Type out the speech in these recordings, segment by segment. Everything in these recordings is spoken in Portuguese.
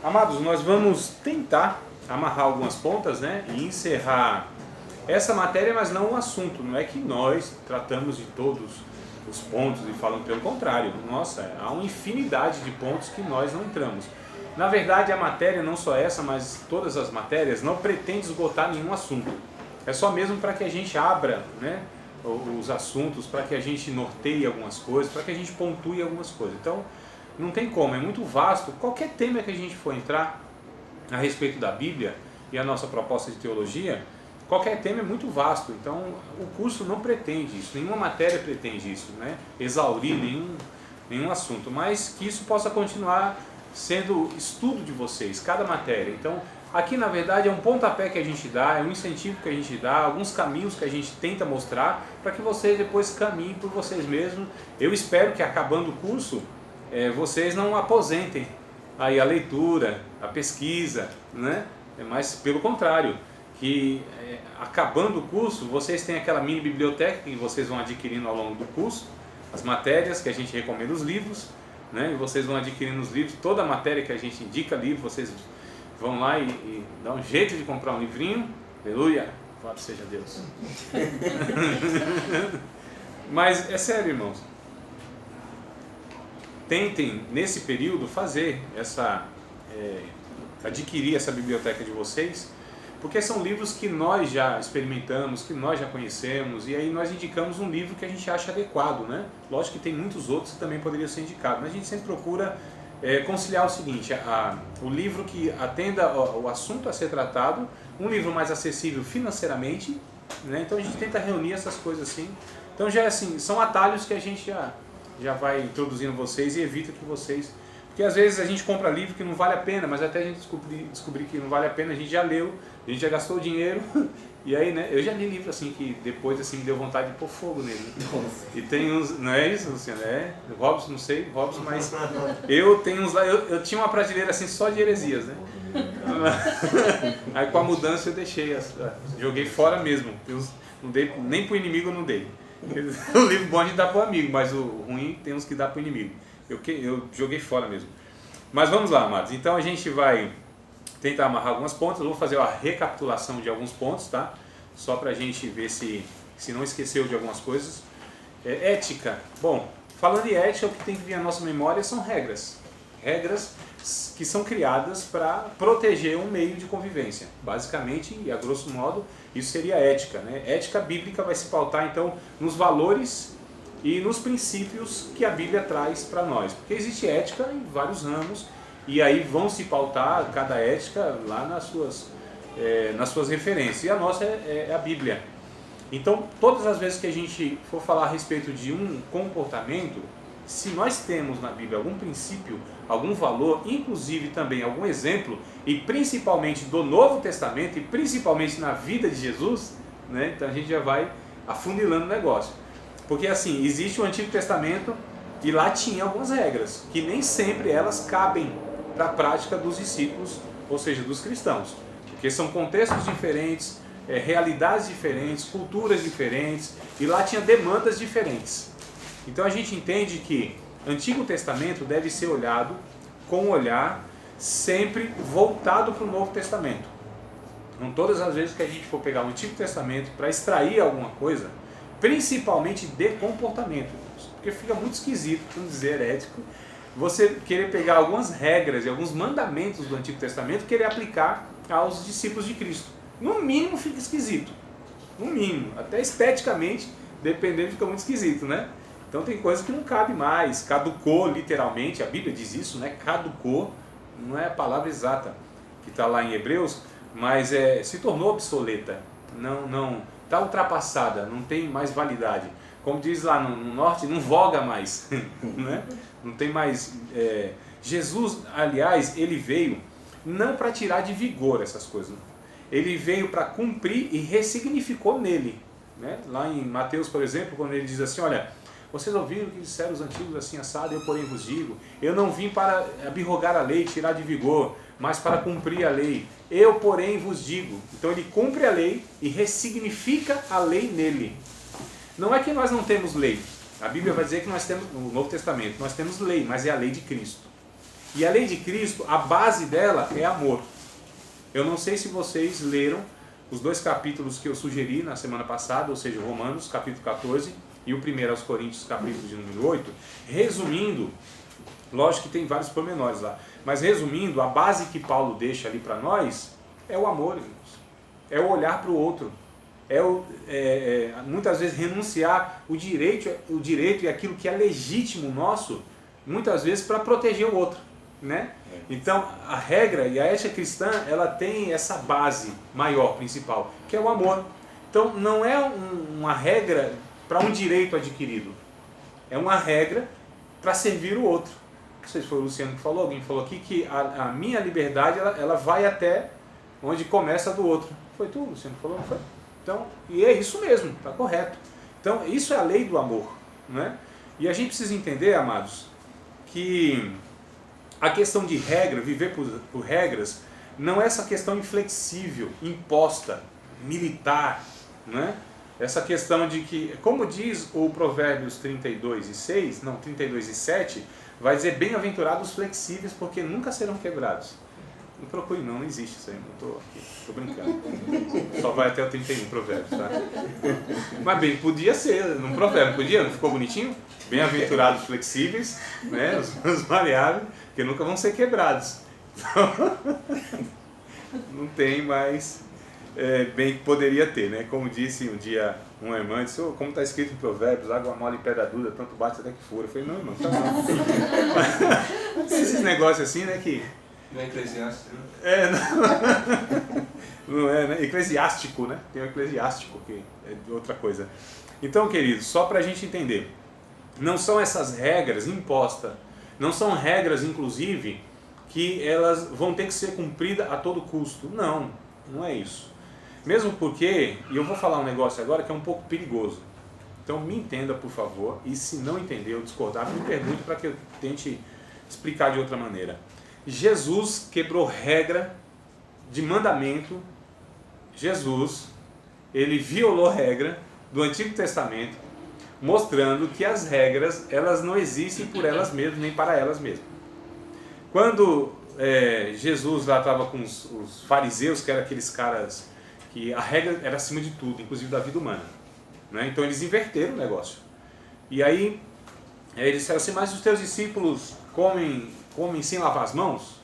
Amados, nós vamos tentar amarrar algumas pontas, né, e encerrar essa matéria, mas não o assunto. Não é que nós tratamos de todos os pontos e falamos, pelo contrário. Nossa, há uma infinidade de pontos que nós não entramos. Na verdade, a matéria, não só essa, mas todas as matérias, não pretende esgotar nenhum assunto. É só mesmo para que a gente abra, né, os assuntos, para que a gente norteie algumas coisas, para que a gente pontue algumas coisas. Então, não tem como, é muito vasto. Qualquer tema que a gente for entrar a respeito da Bíblia e a nossa proposta de teologia, qualquer tema é muito vasto. Então, o curso não pretende isso, nenhuma matéria pretende isso, né? Exaurir nenhum assunto, mas que isso possa continuar sendo estudo de vocês, cada matéria. Então, aqui na verdade é um pontapé que a gente dá, é um incentivo que a gente dá, alguns caminhos que a gente tenta mostrar para que vocês depois caminhem por vocês mesmos. Eu espero que acabando o curso, vocês não aposentem aí a leitura, a pesquisa, né? Mas pelo contrário, que acabando o curso, vocês têm aquela mini biblioteca que vocês vão adquirindo ao longo do curso, as matérias que a gente recomenda, os livros, né? E vocês vão adquirindo os livros, toda a matéria que a gente indica livro, vocês vão lá e dá um jeito de comprar um livrinho, aleluia, louvado seja Deus. Mas é sério, irmãos, tentem nesse período fazer adquirir essa biblioteca de vocês, porque são livros que nós já experimentamos, que nós já conhecemos, e aí nós indicamos um livro que a gente acha adequado, né? Lógico que tem muitos outros que também poderiam ser indicados, mas a gente sempre procura conciliar o seguinte, o livro que atenda o assunto a ser tratado, um livro mais acessível financeiramente, né? Então a gente tenta reunir essas coisas assim. Então já é assim, são atalhos que a gente já vai introduzindo vocês e evita que vocês... Porque às vezes a gente compra livro que não vale a pena, mas até a gente descobrir que não vale a pena, a gente já leu, a gente já gastou dinheiro, e aí, né, eu já li livro assim que depois assim me deu vontade de pôr fogo nele. E tem uns, não é isso, Luciano? Robson, não sei, Robson, mas eu tenho uns lá, eu tinha uma prateleira assim só de heresias, né? Aí com a mudança eu deixei, joguei fora mesmo, não dei, nem pro inimigo eu não dei. O livro bom a gente dá pro amigo, mas o ruim tem uns que dá pro inimigo. Eu joguei fora mesmo. Mas vamos lá, amados. Então a gente vai tentar amarrar algumas pontas. Eu vou fazer uma recapitulação de alguns pontos, tá? Só pra gente ver se não esqueceu de algumas coisas. Ética. Bom, falando de ética, o que tem que vir à nossa memória são regras. Regras que são criadas para proteger um meio de convivência. Basicamente, e a grosso modo, isso seria ética, né? Ética bíblica vai se pautar, então, nos valores e nos princípios que a Bíblia traz para nós. Porque existe ética em vários ramos, e aí vão se pautar cada ética lá nas suas referências. E a nossa é a Bíblia. Então, todas as vezes que a gente for falar a respeito de um comportamento, se nós temos na Bíblia algum princípio, algum valor, inclusive também algum exemplo, e principalmente do Novo Testamento, e principalmente na vida de Jesus, né? Então a gente já vai afunilando o negócio. Porque assim, existe o Antigo Testamento e lá tinha algumas regras, que nem sempre elas cabem para a prática dos discípulos, ou seja, dos cristãos. Porque são contextos diferentes, realidades diferentes, culturas diferentes, e lá tinha demandas diferentes. Então a gente entende que o Antigo Testamento deve ser olhado com um olhar sempre voltado para o Novo Testamento. Então todas as vezes que a gente for pegar o Antigo Testamento para extrair alguma coisa, principalmente de comportamento, porque fica muito esquisito, para não dizer herético, você querer pegar algumas regras e alguns mandamentos do Antigo Testamento e querer aplicar aos discípulos de Cristo. No mínimo fica esquisito, no mínimo, até esteticamente, dependendo, fica muito esquisito, né? Então tem coisas que não cabe mais, caducou literalmente, a Bíblia diz isso, né? Caducou, não é a palavra exata que está lá em Hebreus, mas se tornou obsoleta, não está ultrapassada, não tem mais validade. Como diz lá no norte, não voga mais, né? Não tem mais... Jesus, aliás, ele veio não para tirar de vigor essas coisas, ele veio para cumprir e ressignificou nele, né? Lá em Mateus, por exemplo, quando ele diz assim, olha, vocês ouviram o que disseram os antigos assim assado, eu porém vos digo, eu não vim para abrogar a lei, tirar de vigor, mas para cumprir a lei. Eu porém vos digo. Então ele cumpre a lei e ressignifica a lei nele. Não é que nós não temos lei. A Bíblia vai dizer que nós temos, no Novo Testamento, nós temos lei, mas é a lei de Cristo. E a lei de Cristo, a base dela é amor. Eu não sei se vocês leram os 2 capítulos que eu sugeri na semana passada, ou seja, Romanos, capítulo 14, e o 1 aos Coríntios, capítulo de número 8. Resumindo, lógico que tem vários pormenores lá, mas resumindo, a base que Paulo deixa ali para nós é o amor, irmãos. É o olhar para o outro. Muitas vezes renunciar o direito e aquilo que é legítimo nosso, muitas vezes para proteger o outro, né? Então a regra e a ética cristã, ela tem essa base maior, principal, que é o amor. Então não é uma regra para um direito adquirido, é uma regra para servir o outro. Não sei se foi o Luciano que falou, alguém falou aqui que a minha liberdade ela vai até onde começa a do outro. Foi tu, Luciano, que falou, não foi? Então, e é isso mesmo, está correto. Então, isso é a lei do amor, né? E a gente precisa entender, amados, que a questão de regra, viver por regras, não é essa questão inflexível, imposta, militar, né? Essa questão de que, como diz o Provérbios 32:7, vai dizer, bem-aventurados os flexíveis, porque nunca serão quebrados. Não procure não existe isso aí, não tô brincando. Só vai até o 31 Provérbios, tá? Mas bem, podia ser num provérbio, podia? Não ficou bonitinho? Bem-aventurados flexíveis, né? Os maleáveis, que nunca vão ser quebrados. Então, não tem mais, bem que poderia ter, né? Como disse um dia uma irmã, disse, como está escrito em Provérbios, água mole e pedra dura, tanto bate até que fura. Eu falei, não, irmão, tá não. Esses negócios assim, né, que... Não é eclesiástico, né? Não é, né? Eclesiástico, né? Tem o eclesiástico, que é outra coisa. Então, queridos, só para a gente entender, não são essas regras impostas, não são regras, inclusive, que elas vão ter que ser cumpridas a todo custo. Não, não é isso. Mesmo porque, e eu vou falar um negócio agora que é um pouco perigoso. Então me entenda, por favor, e se não entender ou discordar, me pergunte para que eu tente explicar de outra maneira. Jesus quebrou regra de mandamento. Jesus, ele violou regra do Antigo Testamento, mostrando que as regras, elas não existem por elas mesmas, nem para elas mesmas. Quando Jesus lá estava com os fariseus, que eram aqueles caras que a regra era acima de tudo, inclusive da vida humana, né? Então eles inverteram o negócio. E aí eles disseram assim, mas os teus discípulos comem sem lavar as mãos?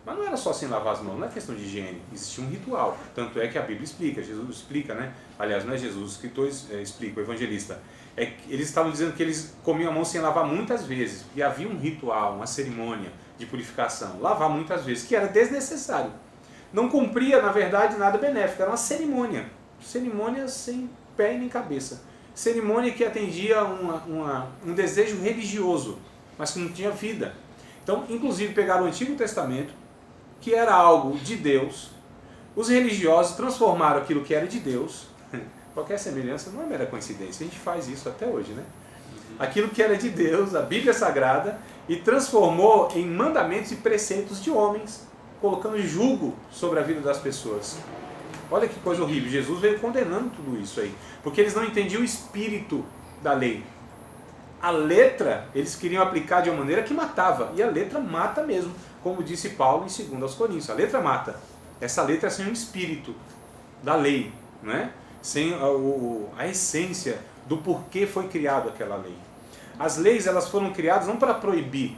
Mas não era só sem lavar as mãos, não é questão de higiene, existia um ritual. Tanto é que a Bíblia explica, Jesus explica, né? Aliás, não é Jesus, o escritor explica, o evangelista. Eles estavam dizendo que eles comiam a mão sem lavar muitas vezes, e havia um ritual, uma cerimônia de purificação, lavar muitas vezes, que era desnecessário. Não cumpria, na verdade, nada benéfico, era uma cerimônia sem pé e nem cabeça. Cerimônia que atendia um desejo religioso, mas que não tinha vida. Então, inclusive, pegaram o Antigo Testamento, que era algo de Deus, os religiosos transformaram aquilo que era de Deus, qualquer semelhança não é mera coincidência, a gente faz isso até hoje, né? Aquilo que era de Deus, a Bíblia Sagrada, e transformou em mandamentos e preceitos de homens, colocando julgo sobre a vida das pessoas. Olha que coisa horrível, Jesus veio condenando tudo isso aí, porque eles não entendiam o espírito da lei. A letra, eles queriam aplicar de uma maneira que matava, e a letra mata mesmo, como disse Paulo em 2 aos Coríntios, a letra mata. Essa letra é sem o espírito da lei, né? Sem a essência do porquê foi criada aquela lei. As leis, elas foram criadas não para proibir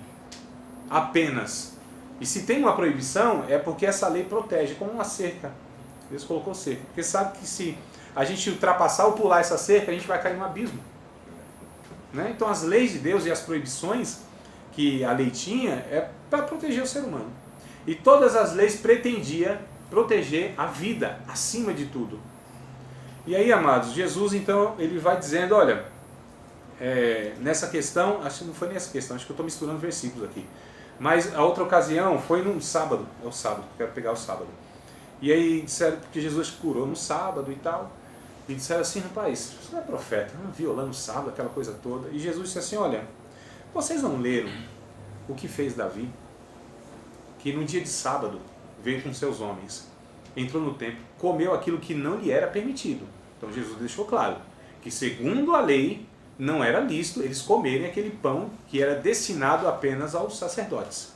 apenas, e se tem uma proibição é porque essa lei protege, como uma cerca. Deus colocou cerca, porque sabe que se a gente ultrapassar ou pular essa cerca, a gente vai cair no abismo. Né? Então as leis de Deus e as proibições que a lei tinha é para proteger o ser humano. E todas as leis pretendiam proteger a vida acima de tudo. E aí, amados, Jesus então ele vai dizendo, olha, nessa questão, acho que não foi nessa questão, acho que eu estou misturando versículos aqui. Mas a outra ocasião foi num sábado, é o sábado, quero pegar o sábado. E aí disseram, porque Jesus curou no sábado e tal, e disseram assim, rapaz, você não é profeta, não violando o sábado, aquela coisa toda. E Jesus disse assim, olha, vocês não leram o que fez Davi? Que no dia de sábado veio com seus homens, entrou no templo, comeu aquilo que não lhe era permitido. Então Jesus deixou claro que segundo a lei não era lícito eles comerem aquele pão que era destinado apenas aos sacerdotes.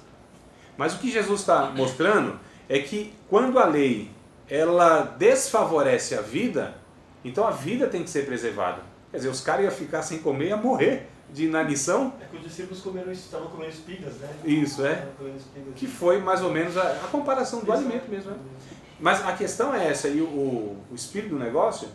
Mas o que Jesus está mostrando é que quando a lei ela desfavorece a vida, então a vida tem que ser preservada. Quer dizer, os caras iam ficar sem comer e iam morrer de inanição. É que os discípulos estavam comendo espigas, né? Isso, é. Que foi mais ou menos a comparação do alimento mesmo, né? Mas a questão é essa, e o espírito do negócio,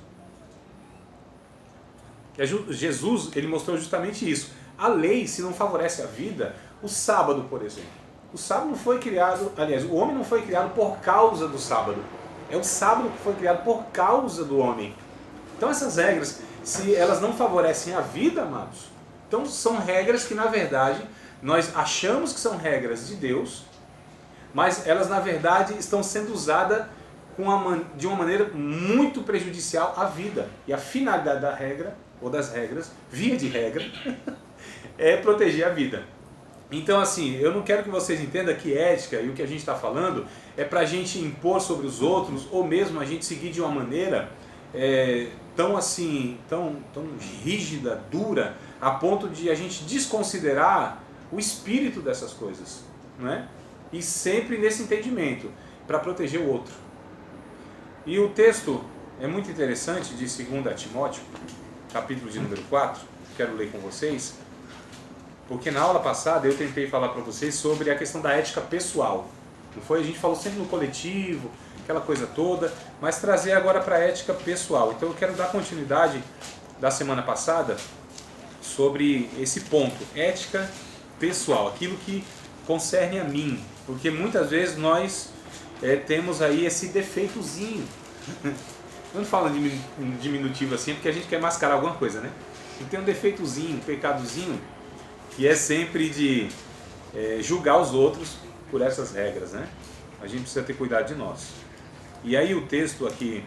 Jesus, ele mostrou justamente isso. A lei, se não favorece a vida, o sábado, por exemplo. O sábado não foi criado, aliás, o homem não foi criado por causa do sábado. É o sábado que foi criado por causa do homem. Então essas regras, se elas não favorecem a vida, amados, então são regras que na verdade nós achamos que são regras de Deus, mas elas na verdade estão sendo usadas de uma maneira muito prejudicial à vida. E a finalidade da regra, ou das regras, via de regra, é proteger a vida. Então assim, eu não quero que vocês entendam que ética e o que a gente está falando é para a gente impor sobre os outros, ou mesmo a gente seguir de uma maneira tão rígida, dura, a ponto de a gente desconsiderar o espírito dessas coisas, não é? E sempre nesse entendimento, para proteger o outro. E o texto é muito interessante de 2 Timóteo, capítulo de número 4, quero ler com vocês, porque na aula passada eu tentei falar para vocês sobre a questão da ética pessoal. Não foi? A gente falou sempre no coletivo, aquela coisa toda, mas trazer agora para a ética pessoal. Então eu quero dar continuidade da semana passada sobre esse ponto, ética pessoal, aquilo que concerne a mim, porque muitas vezes nós temos aí esse defeitozinho. Eu não falo de diminutivo assim, porque a gente quer mascarar alguma coisa, né? E tem um defeitozinho, um pecadozinho, que é sempre de julgar os outros por essas regras, né? A gente precisa ter cuidado de nós. E aí o texto aqui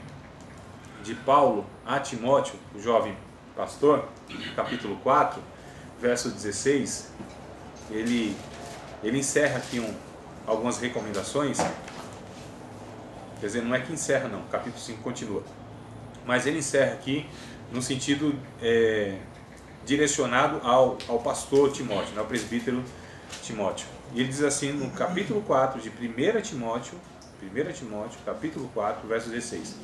de Paulo a Timóteo, o jovem pastor, capítulo 4, verso 16, ele encerra aqui algumas recomendações. Quer dizer, não é que encerra não, o capítulo 5 continua. Mas ele encerra aqui no sentido direcionado ao pastor Timóteo, ao presbítero Timóteo. E ele diz assim no capítulo 4 de 1 Timóteo, capítulo 4, verso 16.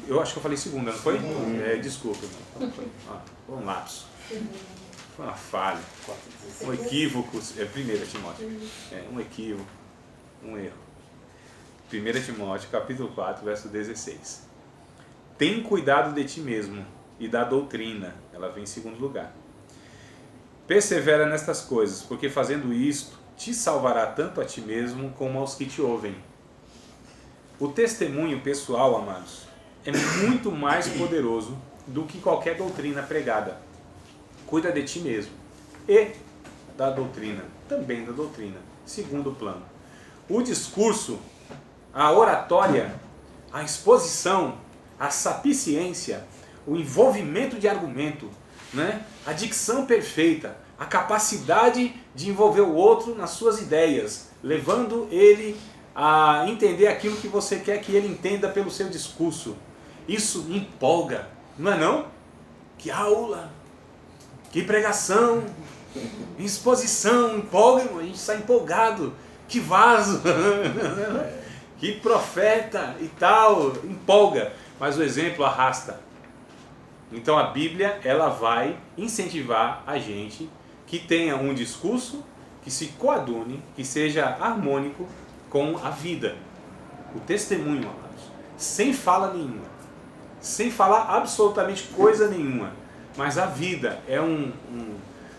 Eu acho que eu falei segunda, não foi? Desculpa, irmão. Foi um lapso. Foi uma falha. Um equívoco. 1 Timóteo. Um equívoco. Um erro. 1 Timóteo, capítulo 4, verso 16. Tem cuidado de ti mesmo e da doutrina. Ela vem em segundo lugar. Persevera nestas coisas, porque fazendo isto, te salvará tanto a ti mesmo como aos que te ouvem. O testemunho pessoal, amados, é muito mais poderoso do que qualquer doutrina pregada. Cuida de ti mesmo e da doutrina, também da doutrina. Segundo plano. O discurso, a oratória, a exposição, a sapiência, o envolvimento de argumento, né? A dicção perfeita, a capacidade de envolver o outro nas suas ideias, levando ele a entender aquilo que você quer que ele entenda pelo seu discurso. Isso empolga, não é não? Que aula, que pregação, exposição, empolga, a gente está empolgado, que vaso, que profeta e tal, empolga, mas o exemplo arrasta. Então a Bíblia, ela vai incentivar a gente que tenha um discurso que se coadune, que seja harmônico com a vida. O testemunho, amados, sem fala nenhuma, sem falar absolutamente coisa nenhuma, mas a vida é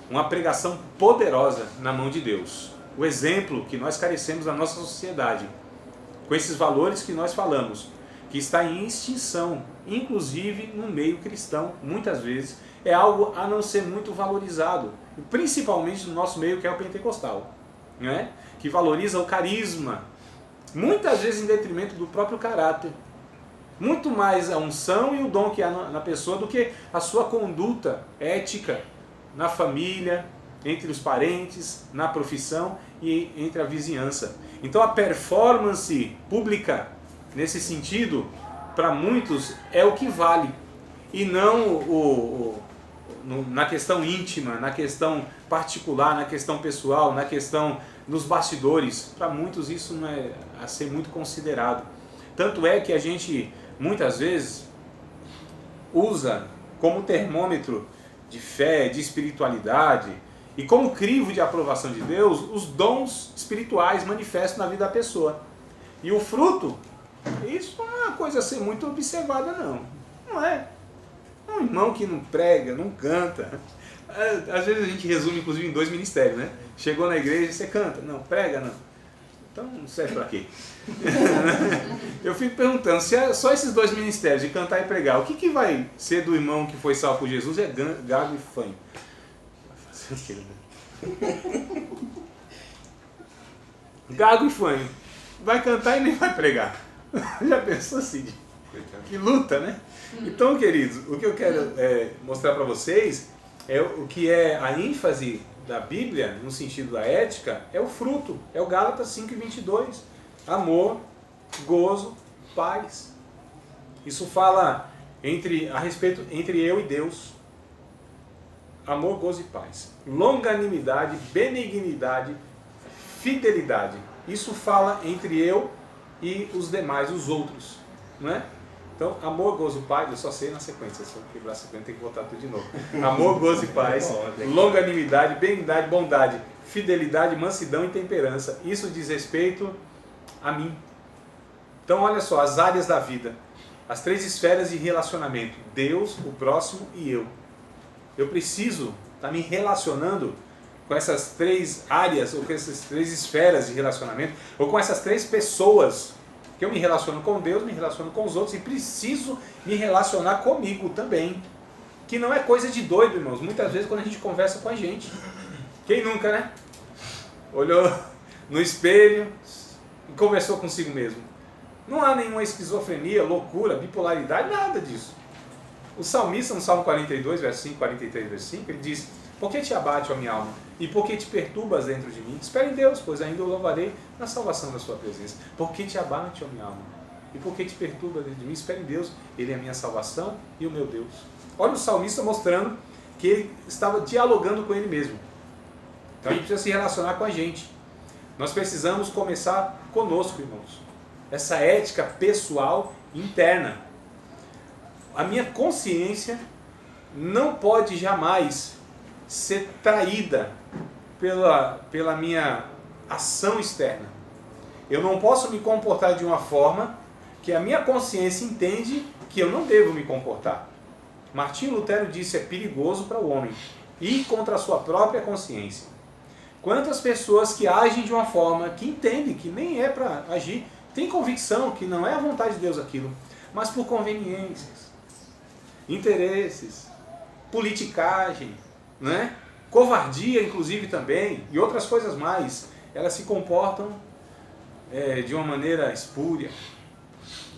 uma pregação poderosa na mão de Deus. O exemplo que nós carecemos na nossa sociedade, com esses valores que nós falamos, que está em extinção, inclusive no meio cristão, muitas vezes, é algo a não ser muito valorizado, principalmente no nosso meio que é o pentecostal, né? Que valoriza o carisma, muitas vezes em detrimento do próprio caráter, muito mais a unção e o dom que há na pessoa do que a sua conduta ética na família, entre os parentes, na profissão e entre a vizinhança. Então a performance pública, nesse sentido, para muitos é o que vale, e não na questão íntima, na questão particular, na questão pessoal, na questão nos bastidores, para muitos isso não é a ser muito considerado. Tanto é que a gente, muitas vezes, usa como termômetro de fé, de espiritualidade, e como crivo de aprovação de Deus, os dons espirituais manifestos na vida da pessoa. E o fruto, isso não é uma coisa a ser muito observada, não. Não é. É um irmão que não prega, não canta. Às vezes a gente resume, inclusive, em 2 ministérios, né? Chegou na igreja, você canta. Não, prega não. Então não serve para quê? Eu fico perguntando, se é só esses 2 ministérios, de cantar e pregar, o que vai ser do irmão que foi salvo por Jesus? É gago e fanho. Vai fazer o quê, né? Gago e fanho. Vai cantar e nem vai pregar. Já pensou assim? Que luta, né? Então, queridos, o que eu quero mostrar para vocês é o que é a ênfase da Bíblia, no sentido da ética, é o fruto. É o Gálatas 5:22. Amor, gozo, paz. Isso fala a respeito entre eu e Deus. Amor, gozo e paz. Longanimidade, benignidade, fidelidade. Isso fala entre eu e os demais, os outros. Não é? Então, amor, gozo, paz, eu só sei na sequência. Se eu quebrar a sequência, tem que botar tudo de novo. Amor, gozo e paz, longanimidade, benignidade, bondade, fidelidade, mansidão e temperança. Isso diz respeito a mim. Então, olha só, as áreas da vida. As 3 esferas de relacionamento. Deus, o próximo e eu. Eu preciso estar me relacionando com essas 3 áreas, ou com essas 3 esferas de relacionamento, ou com essas 3 pessoas, que eu me relaciono com Deus, me relaciono com os outros, e preciso me relacionar comigo também. Que não é coisa de doido, irmãos. Muitas vezes quando a gente conversa com a gente. Quem nunca, né? Olhou no espelho e conversou consigo mesmo. Não há nenhuma esquizofrenia, loucura, bipolaridade, nada disso. O salmista, no Salmo 42, verso 5, 43, verso 5, ele diz: por que te abate, ó minha alma? E por que te perturbas dentro de mim? Espere em Deus, pois ainda o louvarei na salvação da sua presença. Por que te abate, ó minha alma? E por que te perturbas dentro de mim? Espere em Deus, Ele é a minha salvação e o meu Deus. Olha o salmista mostrando que ele estava dialogando com ele mesmo. Então a gente precisa se relacionar com a gente. Nós precisamos começar conosco, irmãos. Essa ética pessoal interna. A minha consciência não pode jamais ser traída pela minha ação externa. Eu não posso me comportar de uma forma que a minha consciência entende que eu não devo me comportar. Martinho Lutero disse: é perigoso para o homem ir contra a sua própria consciência. Quantas pessoas que agem de uma forma que entendem que nem é para agir, tem convicção que não é a vontade de Deus aquilo, mas por conveniências, interesses, politicagem, né? Covardia, inclusive, também, e outras coisas mais, elas se comportam de uma maneira espúria,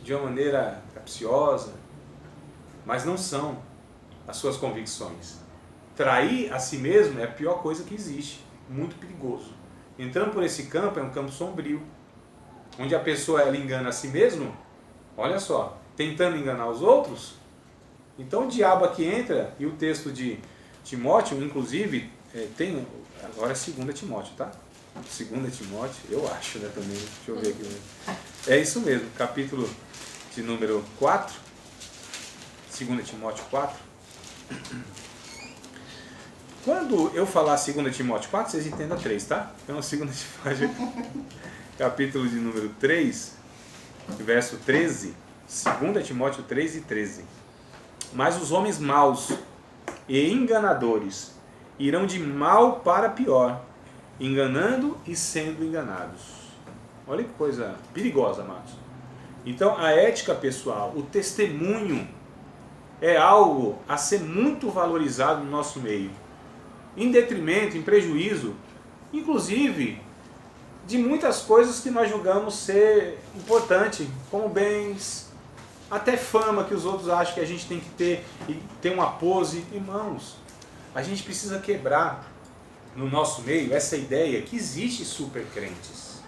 de uma maneira capciosa, mas não são as suas convicções. Trair a si mesmo é a pior coisa que existe, muito perigoso. Entrando por esse campo, é um campo sombrio, onde a pessoa ela engana a si mesma, olha só, tentando enganar os outros. Então o diabo aqui entra, e o texto de Timóteo, inclusive, tem, agora é 2 Timóteo, tá? 2 Timóteo, eu acho, né, também, deixa eu ver aqui. É isso mesmo, capítulo de número 4, 2 Timóteo 4. Quando eu falar 2 Timóteo 4, vocês entendam 3, tá? Então, 2 Timóteo, capítulo de número 3, verso 13, 2 Timóteo 3 e 13. Mas os homens maus e enganadores irão de mal para pior, enganando e sendo enganados. Olha que coisa perigosa, amados. Então, a ética pessoal, o testemunho, é algo a ser muito valorizado no nosso meio, em detrimento, em prejuízo, inclusive, de muitas coisas que nós julgamos ser importante, como bens, até fama que os outros acham que a gente tem que ter, e ter uma pose. Irmãos, a gente precisa quebrar no nosso meio essa ideia que existe supercrentes,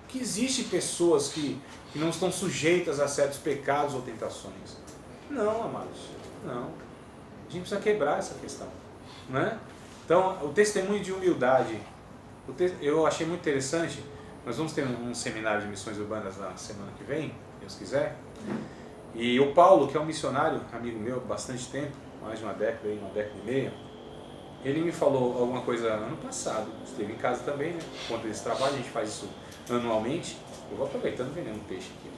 que existe pessoas que não estão sujeitas a certos pecados ou tentações. Não, amados, não. A gente precisa quebrar essa questão, né? Então, o testemunho de humildade, Eu achei muito interessante. Nós vamos ter um seminário de missões urbanas na semana que vem, se Deus quiser. E o Paulo, que é um missionário, amigo meu, há bastante tempo, mais de uma década e meia, ele me falou alguma coisa ano passado, esteve em casa também, né? Por conta desse trabalho, a gente faz isso anualmente. Eu vou aproveitando vendendo peixe aqui.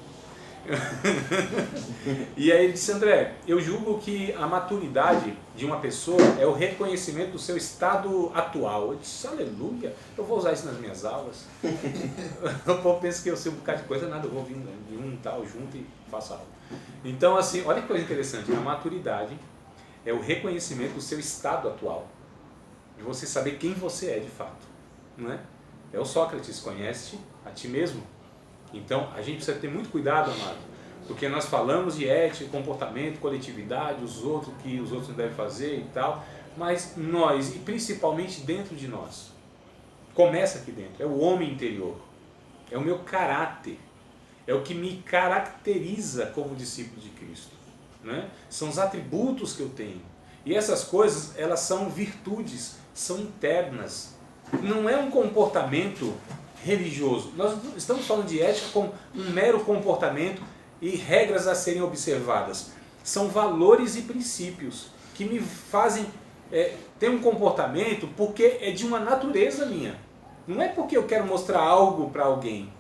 E aí ele disse: André, eu julgo que a maturidade de uma pessoa é o reconhecimento do seu estado atual. Eu disse: aleluia, eu vou usar isso nas minhas aulas. O povo pensa que eu sei um bocado de coisa, nada, eu vou vir de um tal junto e faço aula. Então assim, olha que coisa interessante, a maturidade é o reconhecimento do seu estado atual, de você saber quem você é de fato, não é? É o Sócrates: conhece-te a ti mesmo. Então a gente precisa ter muito cuidado, amado, porque nós falamos de ética, comportamento, coletividade, os outros, que os outros não devem fazer e tal, mas nós, e principalmente dentro de nós, começa aqui dentro, é o homem interior, é o meu caráter, é o que me caracteriza como discípulo de Cristo, né? São os atributos que eu tenho, e essas coisas, elas são virtudes, são internas, não é um comportamento religioso. Nós estamos falando de ética como um mero comportamento e regras a serem observadas. São valores e princípios que me fazem ter um comportamento porque é de uma natureza minha. Não é porque eu quero mostrar algo para alguém,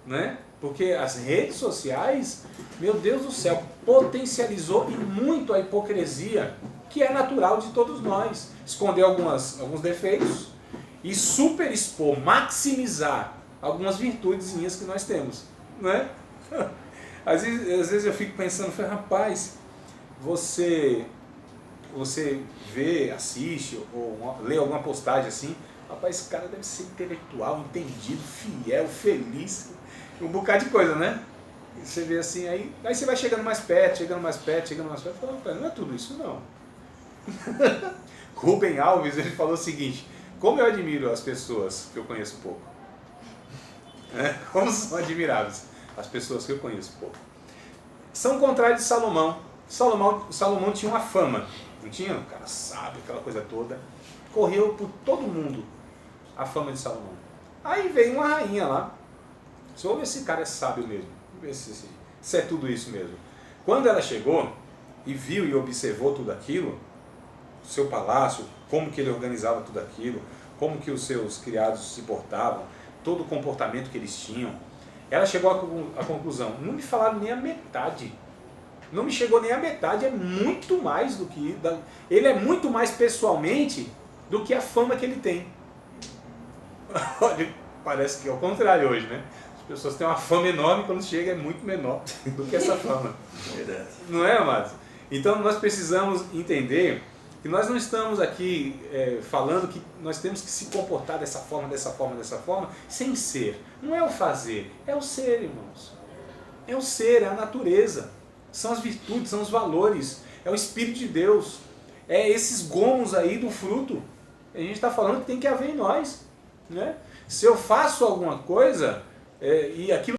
né? Porque as redes sociais, meu Deus do céu, potencializou e muito a hipocrisia que é natural de todos nós. Esconder alguns defeitos e super expor, maximizar algumas virtudezinhas que nós temos, não é? Às vezes eu fico pensando, rapaz, você vê, assiste ou lê alguma postagem assim, rapaz, esse cara deve ser intelectual, entendido, fiel, feliz, um bocado de coisa, né? E você vê assim, aí você vai chegando mais perto, fala, não é tudo isso não. Rubem Alves, ele falou o seguinte: como eu admiro as pessoas que eu conheço pouco. Como são admiráveis as pessoas que eu conheço pouco. São contrários de Salomão. Salomão tinha uma fama, não tinha? Um cara sábio, aquela coisa toda. Correu por todo mundo a fama de Salomão. Aí veio uma rainha lá. Vamos ver se esse cara é sábio mesmo. Vamos ver se é tudo isso mesmo. Quando ela chegou e viu e observou tudo aquilo, o seu palácio, como que ele organizava tudo aquilo, como que os seus criados se portavam, todo o comportamento que eles tinham, ela chegou à conclusão: não me falaram nem a metade. Não me chegou nem a metade, é muito mais do que... Ele é muito mais pessoalmente do que a fama que ele tem. Olha, parece que é o contrário hoje, né? As pessoas têm uma fama enorme, quando chega é muito menor do que essa fama. Verdade. Não é, amados? Então nós precisamos entender que nós não estamos aqui falando que nós temos que se comportar dessa forma, sem ser. Não é o fazer, é o ser, irmãos. É o ser, é a natureza. São as virtudes, são os valores, é o Espírito de Deus. É esses gomos aí do fruto. A gente está falando que tem que haver em nós, né? Se eu faço alguma coisa e aquilo